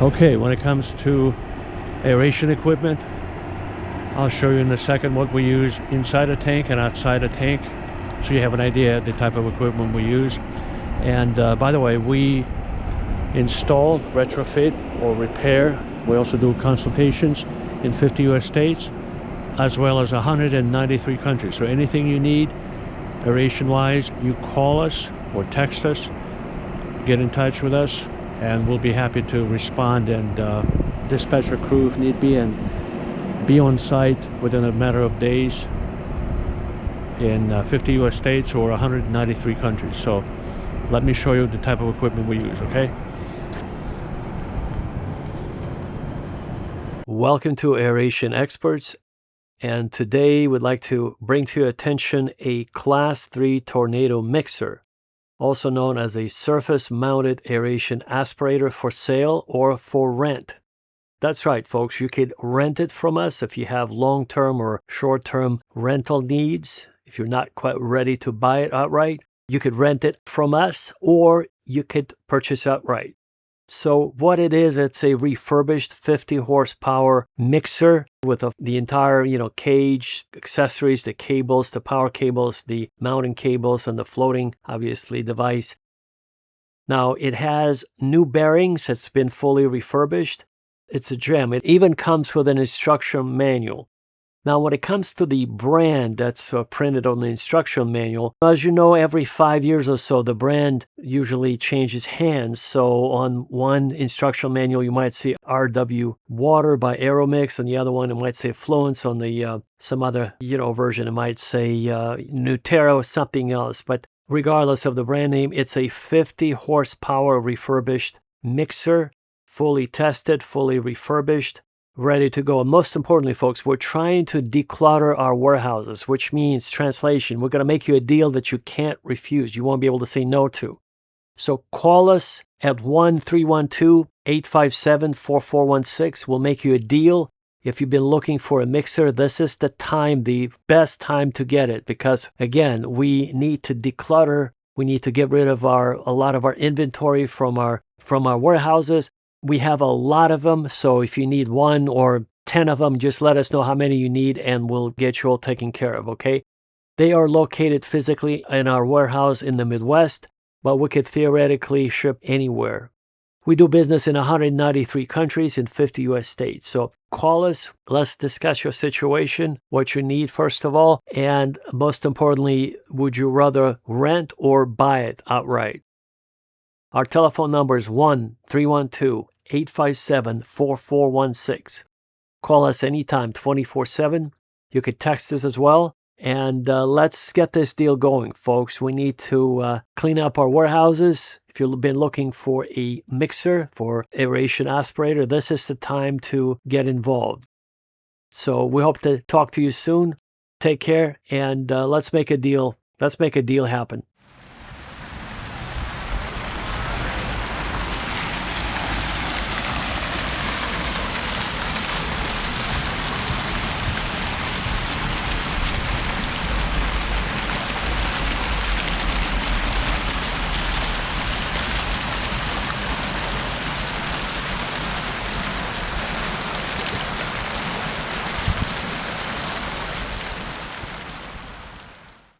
Okay, when it comes to aeration equipment, I'll show you in a second what we use inside a tank and outside a tank, so you have an idea of the type of equipment we use. And by the way, we install, retrofit, or repair. We also do consultations in 50 US states, as well as 193 countries. So anything you need aeration-wise, you call us or text us, get in touch with us, and we'll be happy to respond and dispatch a crew if need be, and be on site within a matter of days in 50 US states or 193 countries. So let me show you the type of equipment we use, okay? Welcome to Aeration Experts, and today we'd like to bring to your attention a Class 3 tornado mixer, also known as a surface-mounted aeration aspirator, for sale or for rent. That's right, folks. You could rent it from us if you have long-term or short-term rental needs. If you're not quite ready to buy it outright, you could rent it from us, or you could purchase outright. So what it is, it's a refurbished 50 horsepower mixer with the entire, cage, accessories, the cables, the power cables, the mounting cables, and the floating, obviously, device. Now, it has new bearings. It's been fully refurbished. It's a gem. It even comes with an instruction manual. Now, when it comes to the brand that's printed on the instruction manual, as you know, every 5 years or so, the brand usually changes hands. So on one instruction manual, you might see RW Water by Aeromix. On the other one, it might say Fluence. On the some other version, it might say Nutera or something else. But regardless of the brand name, it's a 50 horsepower refurbished mixer, fully tested, fully refurbished, ready to go. And most importantly, folks, we're trying to declutter our warehouses, which means, translation, we're going to make you a deal that you can't refuse. You won't be able to say no to. So call us at 1-312-857-4416. We'll make you a deal. If you've been looking for a mixer, this is the time, the best time to get it, because again, we need to declutter. We need to get rid of a lot of our inventory from our warehouses. We have a lot of them, so if you need 1 or 10 of them, just let us know how many you need and we'll get you all taken care of, okay? They are located physically in our warehouse in the Midwest, but we could theoretically ship anywhere. We do business in 193 countries in 50 US states. So call us, let's discuss your situation, what you need first of all, and most importantly, would you rather rent or buy it outright? Our telephone number is 1-312-857-4416. Call us anytime, 24/7. You could text us as well. And let's get this deal going, folks. We need to clean up our warehouses. If you've been looking for a mixer, for aeration aspirator, this is the time to get involved. So we hope to talk to you soon. Take care, and let's make a deal. Let's make a deal happen.